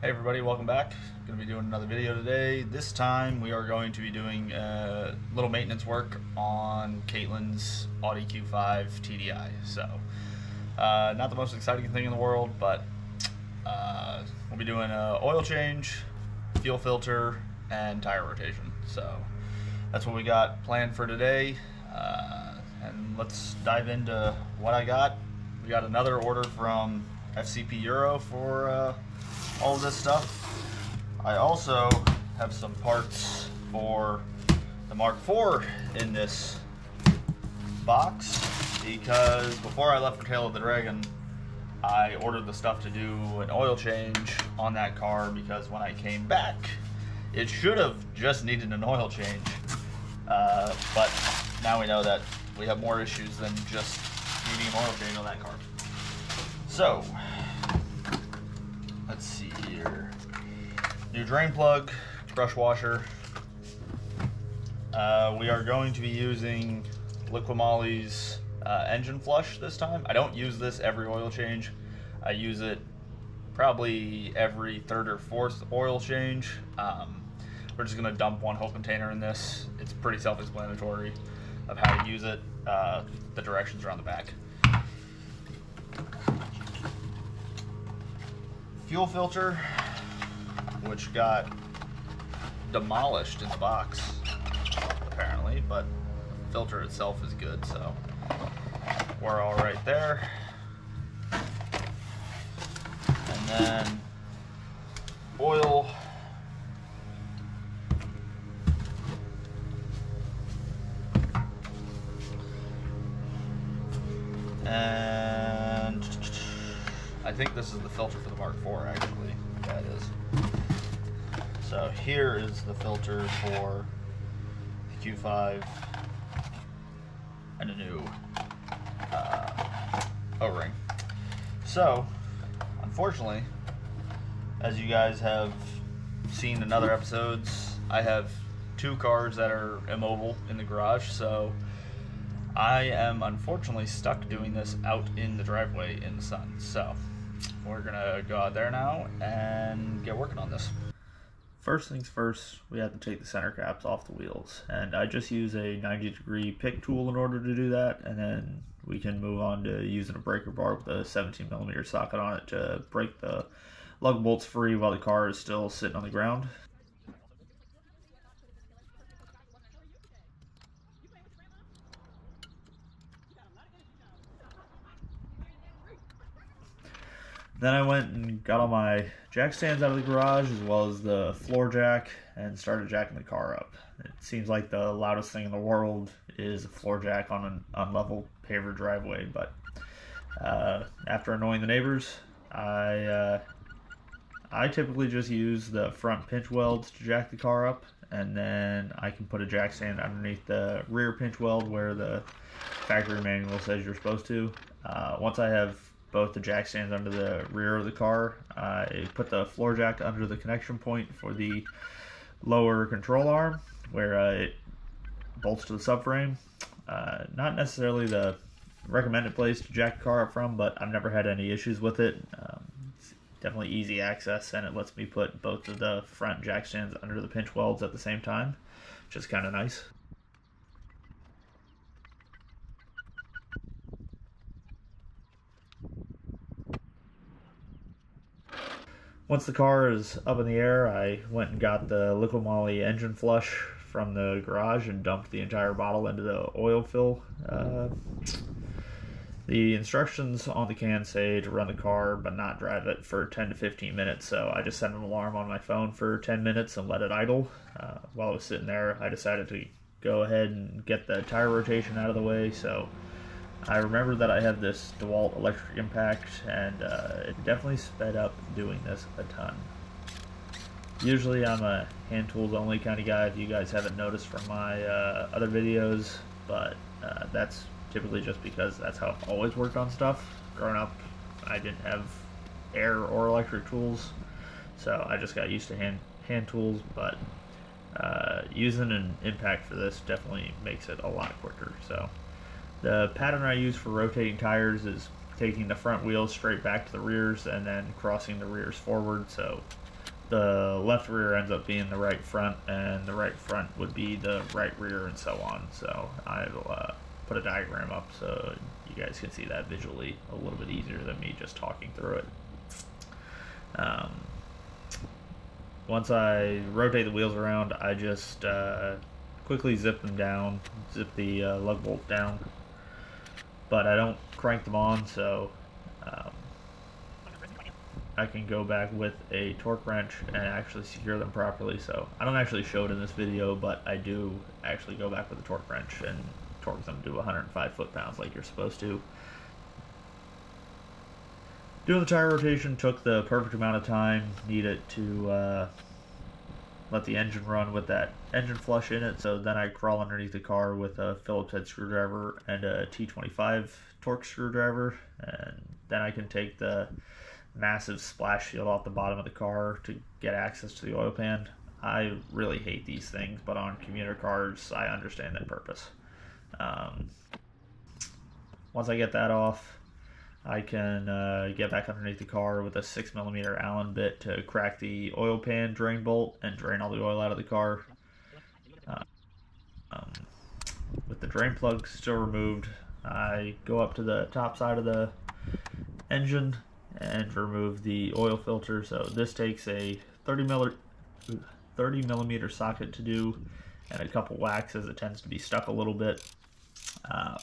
Hey everybody, welcome back. Going to be doing another video today. This time we are going to be doing a little maintenance work on Caitlin's Audi Q5 TDI. So, not the most exciting thing in the world, but we'll be doing an oil change, fuel filter, and tire rotation. So, that's what we got planned for today. And let's dive into what I got. We got another order from FCP Euro for all of this stuff. I also have some parts for the Mark IV in this box because before I left for Tail of the Dragon, I ordered the stuff to do an oil change on that car because when I came back, it should have just needed an oil change. But now we know that we have more issues than just needing an oil change on that car. So, let's see here. New drain plug, brush washer. We are going to be using LiquiMoly's engine flush this time. I don't use this every oil change. I use it probably every third or fourth oil change. We're just gonna dump one whole container in this. It's pretty self-explanatory of how to use it. The directions are on the back. Fuel filter, which got demolished in the box apparently, but the filter itself is good, so we're all right there. And then oil, and I think this is the filter for the Mark IV, actually. Yeah, it is. So here is the filter for the Q5 and a new O-ring. So, unfortunately, as you guys have seen in other episodes, I have two cars that are immobile in the garage, so I am unfortunately stuck doing this out in the driveway in the sun. So we're gonna go out there now and get working on this. First things first, we have to take the center caps off the wheels, and I just use a 90-degree pick tool in order to do that, and then we can move on to using a breaker bar with a 17mm socket on it to break the lug bolts free while the car is still sitting on the ground. Then I went and got all my jack stands out of the garage as well as the floor jack and started jacking the car up. It seems like the loudest thing in the world is a floor jack on an unlevel paver driveway, but after annoying the neighbors, I typically just use the front pinch welds to jack the car up, and then I can put a jack stand underneath the rear pinch weld where the factory manual says you're supposed to. Once I have both the jack stands under the rear of the car, I put the floor jack under the connection point for the lower control arm where it bolts to the subframe. Not necessarily the recommended place to jack the car up from, but I've never had any issues with it. It's definitely easy access, and it lets me put both of the front jack stands under the pinch welds at the same time, which is kind of nice. Once the car is up in the air, I went and got the LiquiMoly engine flush from the garage and dumped the entire bottle into the oil fill. The instructions on the can say to run the car but not drive it for 10 to 15 minutes, so I just set an alarm on my phone for 10 minutes and let it idle. While I was sitting there, I decided to go ahead and get the tire rotation out of the way, so I remember that I have this DeWalt electric impact, and it definitely sped up doing this a ton. Usually I'm a hand tools only kind of guy, if you guys haven't noticed from my other videos, but that's typically just because that's how I've always worked on stuff. Growing up, I didn't have air or electric tools, so I just got used to hand tools, but using an impact for this definitely makes it a lot quicker. So the pattern I use for rotating tires is taking the front wheels straight back to the rears and then crossing the rears forward. So the left rear ends up being the right front, and the right front would be the right rear, and so on. So I'll put a diagram up so you guys can see that visually a little bit easier than me just talking through it. Once I rotate the wheels around, I just quickly zip them down, zip the lug bolt down, but I don't crank them on, so I can go back with a torque wrench and actually secure them properly. So I don't actually show it in this video, but I do actually go back with a torque wrench and torque them to 105 foot-pounds like you're supposed to. Doing the tire rotation took the perfect amount of time needed to let the engine run with that engine flush in it. So then I crawl underneath the car with a Phillips head screwdriver and a T25 torque screwdriver, and then I can take the massive splash shield off the bottom of the car to get access to the oil pan. I really hate these things, but on commuter cars, I understand their purpose. Once I get that off, I can get back underneath the car with a 6mm Allen bit to crack the oil pan drain bolt and drain all the oil out of the car. With the drain plug still removed, I go up to the top side of the engine and remove the oil filter. So this takes a 30mm socket to do, and a couple whacks as it tends to be stuck a little bit.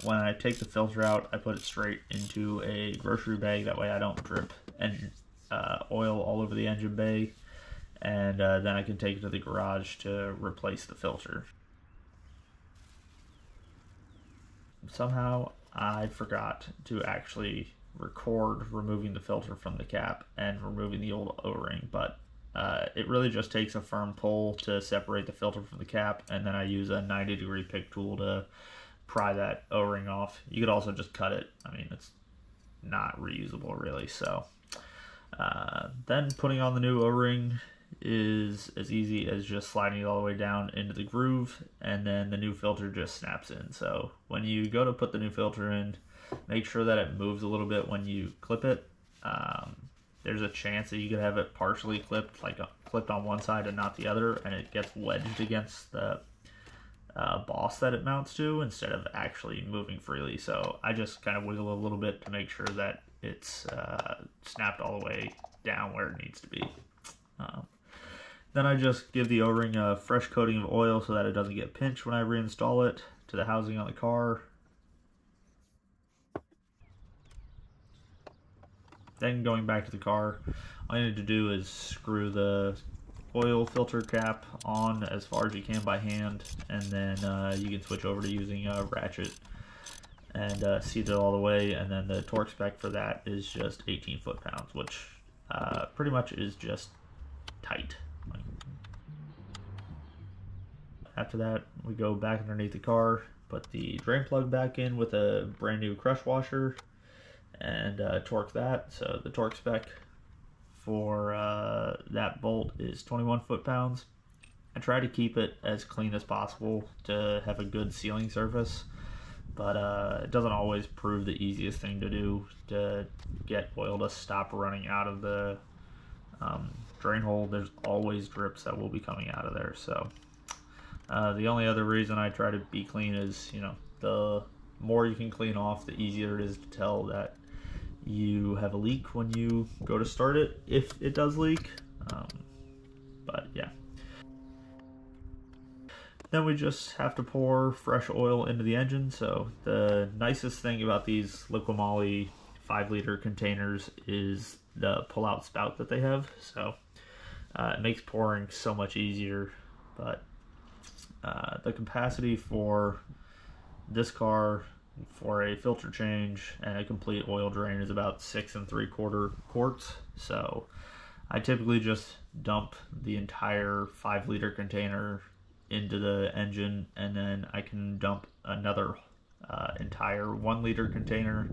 When I take the filter out, I put it straight into a grocery bag. That way I don't drip oil all over the engine bay, and then I can take it to the garage to replace the filter. Somehow I forgot to actually record removing the filter from the cap and removing the old O-ring, but it really just takes a firm pull to separate the filter from the cap, and then I use a 90-degree pick tool to pry that O-ring off. You could also just cut it. I mean, it's not reusable really. So then putting on the new O-ring is as easy as just sliding it all the way down into the groove, and then the new filter just snaps in. So when you go to put the new filter in, make sure that it moves a little bit when you clip it. There's a chance that you could have it partially clipped, like clipped on one side and not the other, and it gets wedged against the boss that it mounts to instead of actually moving freely. So I just kind of wiggle a little bit to make sure that it's snapped all the way down where it needs to be. Then I just give the O-ring a fresh coating of oil so that it doesn't get pinched when I reinstall it to the housing on the car. Then going back to the car, all you need to do is screw the oil filter cap on as far as you can by hand, and then you can switch over to using a ratchet and seat it all the way. And then the torque spec for that is just 18 foot-pounds, which pretty much is just tight. After that, we go back underneath the car, put the drain plug back in with a brand new crush washer, and torque that. So the torque spec for that bolt is 21 foot-pounds. I try to keep it as clean as possible to have a good sealing surface, but it doesn't always prove the easiest thing to do to get oil to stop running out of the drain hole. There's always drips that will be coming out of there. So the only other reason I try to be clean is, you know, the more you can clean off, the easier it is to tell that you have a leak when you go to start it, if it does leak. But yeah. Then we just have to pour fresh oil into the engine. So the nicest thing about these LiquiMoly 5-liter containers is the pull-out spout that they have. So it makes pouring so much easier. But the capacity for this car for a filter change and a complete oil drain is about 6 3/4 quarts. So I typically just dump the entire 5-liter container into the engine, and then I can dump another entire 1-liter container,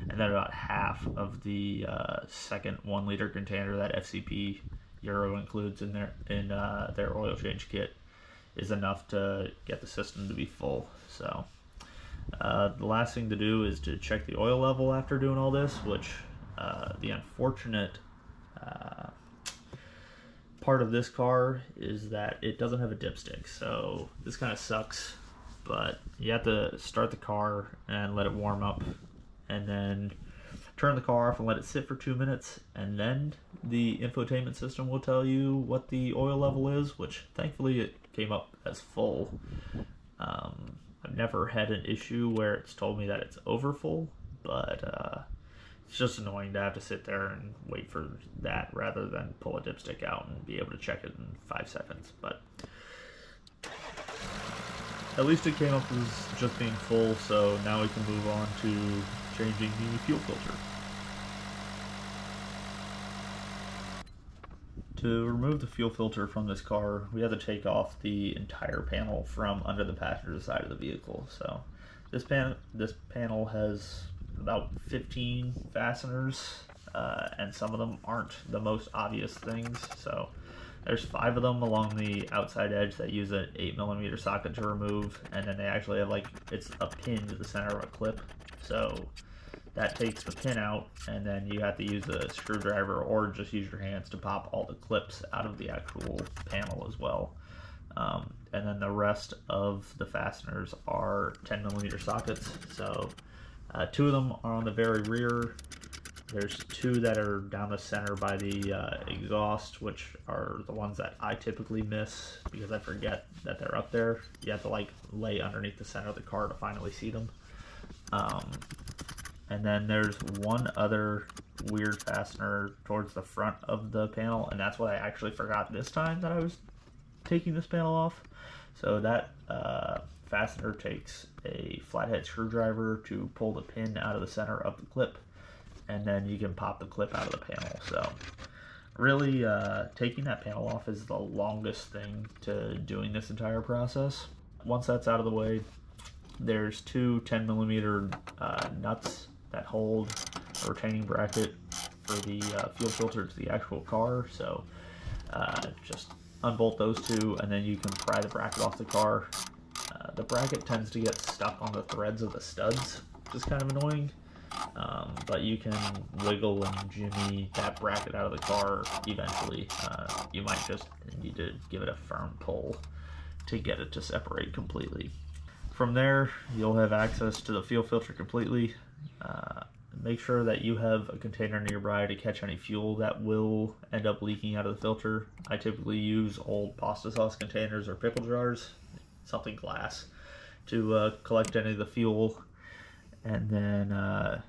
and then about half of the second 1-liter container that FCP Euro includes in their oil change kit is enough to get the system to be full. So the last thing to do is to check the oil level after doing all this, which the unfortunate part of this car is that it doesn't have a dipstick, so this kind of sucks, but you have to start the car and let it warm up, and then turn the car off and let it sit for 2 minutes, and then the infotainment system will tell you what the oil level is, which thankfully it came up as full. I've never had an issue where it's told me that it's over full, but it's just annoying to have to sit there and wait for that rather than pull a dipstick out and be able to check it in 5 seconds. But at least it came up as just being full, so now we can move on to changing the fuel filter. To remove the fuel filter from this car, we have to take off the entire panel from under the passenger side of the vehicle. So this panel has about 15 fasteners, and some of them aren't the most obvious things. So there's 5 of them along the outside edge that use an 8mm socket to remove, and then they actually have it's a pin to the center of a clip. So that takes the pin out, and then you have to use a screwdriver or just use your hands to pop all the clips out of the actual panel as well. And then the rest of the fasteners are 10mm sockets. So 2 of them are on the very rear. There's 2 that are down the center by the exhaust, which are the ones that I typically miss because I forget that they're up there. You have to lay underneath the center of the car to finally see them. And then there's one other weird fastener towards the front of the panel, and that's what I actually forgot this time that I was taking this panel off. So that fastener takes a flathead screwdriver to pull the pin out of the center of the clip, and then you can pop the clip out of the panel. So really, taking that panel off is the longest thing to doing this entire process. Once that's out of the way, there's 2 10mm nuts that hold a retaining bracket for the fuel filter to the actual car. So just unbolt those 2, and then you can pry the bracket off the car. The bracket tends to get stuck on the threads of the studs, which is kind of annoying, but you can wiggle and jimmy that bracket out of the car eventually. You might just need to give it a firm pull to get it to separate completely. From there, you'll have access to the fuel filter completely. Make sure that you have a container nearby to catch any fuel that will end up leaking out of the filter. I typically use old pasta sauce containers or pickle jars, something glass, to collect any of the fuel. And then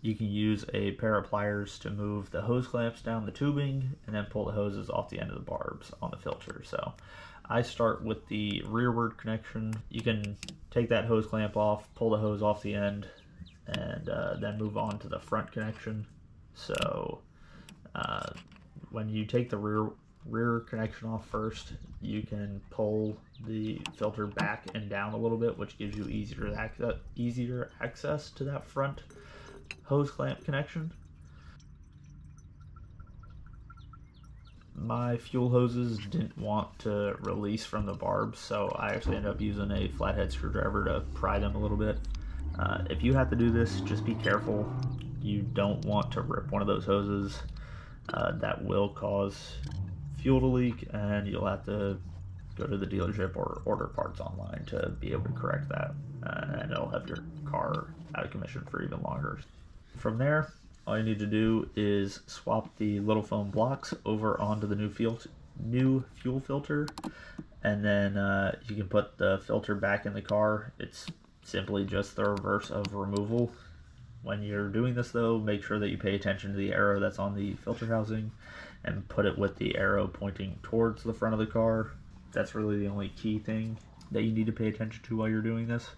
you can use a pair of pliers to move the hose clamps down the tubing and then pull the hoses off the end of the barbs on the filter. So I start with the rearward connection. You can take that hose clamp off, pull the hose off the end, and then move on to the front connection. So when you take the rear connection off first, you can pull the filter back and down a little bit, which gives you easier access to that front hose clamp connection. My fuel hoses didn't want to release from the barbs, so I actually ended up using a flathead screwdriver to pry them a little bit. If you have to do this, just be careful. You don't want to rip one of those hoses. That will cause fuel to leak, and you'll have to go to the dealership or order parts online to be able to correct that, and it'll have your car out of commission for even longer. From there, all you need to do is swap the little foam blocks over onto the new fuel filter, and then you can put the filter back in the car. It's simply just the reverse of removal. When you're doing this though, make sure that you pay attention to the arrow that's on the filter housing and put it with the arrow pointing towards the front of the car. That's really the only key thing that you need to pay attention to while you're doing this.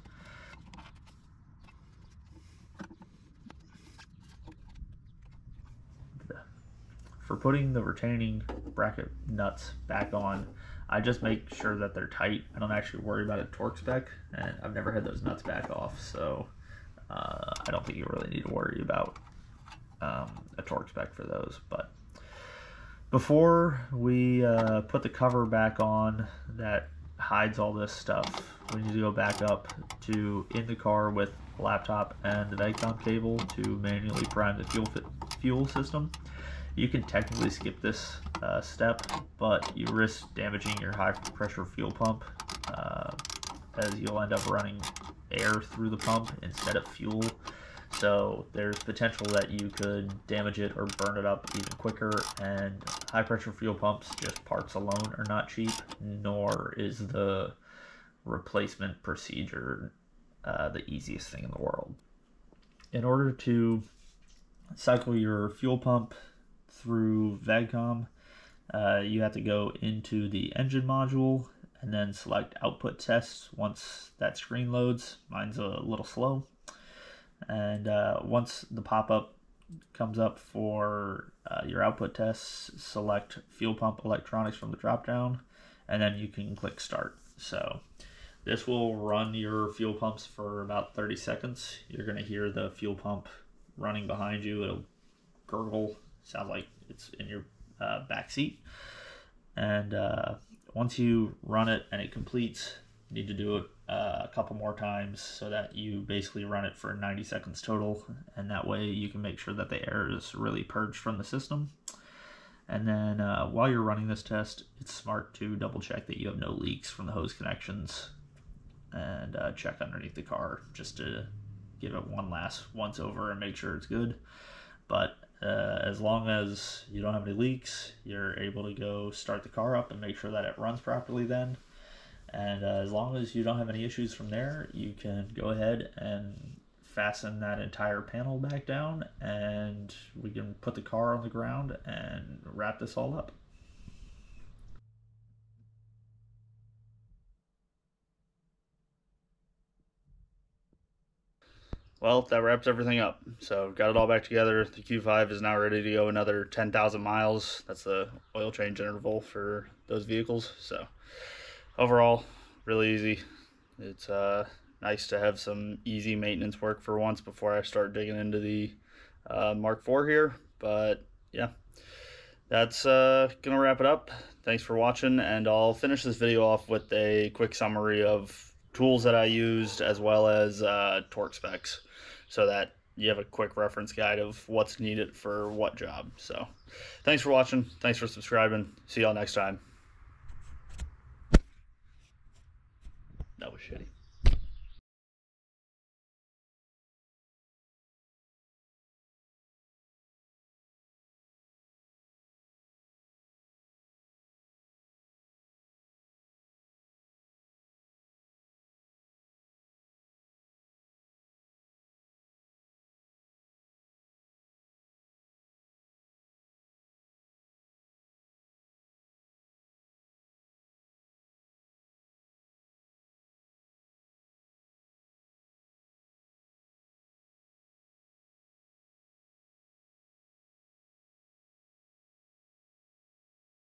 For putting the retaining bracket nuts back on, I just make sure that they're tight. I don't actually worry about a torque spec, and I've never had those nuts back off, so I don't think you really need to worry about a torque spec for those. But before we put the cover back on that hides all this stuff, we need to go back up to in the car with the laptop and the VAG-com cable to manually prime the fuel system. You can technically skip this step, but you risk damaging your high pressure fuel pump, as you'll end up running air through the pump instead of fuel. So there's potential that you could damage it or burn it up even quicker, and high pressure fuel pumps, just parts alone, are not cheap, nor is the replacement procedure the easiest thing in the world. In order to cycle your fuel pump through VAG-com, you have to go into the engine module and then select output tests once that screen loads. Mine's a little slow. And once the pop-up comes up for your output tests, select fuel pump electronics from the drop-down, and then you can click start. So this will run your fuel pumps for about 30 seconds. You're going to hear the fuel pump running behind you. It'll gurgle, sounds like it's in your back seat. And once you run it and it completes, you need to do it a couple more times so that you basically run it for 90 seconds total, and that way you can make sure that the air is really purged from the system. And then while you're running this test, it's smart to double check that you have no leaks from the hose connections, and check underneath the car just to give it one last once over and make sure it's good. But as long as you don't have any leaks, you're able to go start the car up and make sure that it runs properly then. And as long as you don't have any issues from there, you can go ahead and fasten that entire panel back down, and we can put the car on the ground and wrap this all up. Well, that wraps everything up. So got it all back together. The Q5 is now ready to go another 10,000 miles. That's the oil change interval for those vehicles. So overall, really easy. It's nice to have some easy maintenance work for once before I start digging into the Mark IV here. But yeah, that's gonna wrap it up. Thanks for watching, and I'll finish this video off with a quick summary of tools that I used, as well as torque specs, so that you have a quick reference guide of what's needed for what job. So thanks for watching, thanks for subscribing, see y'all next time. That was shitty.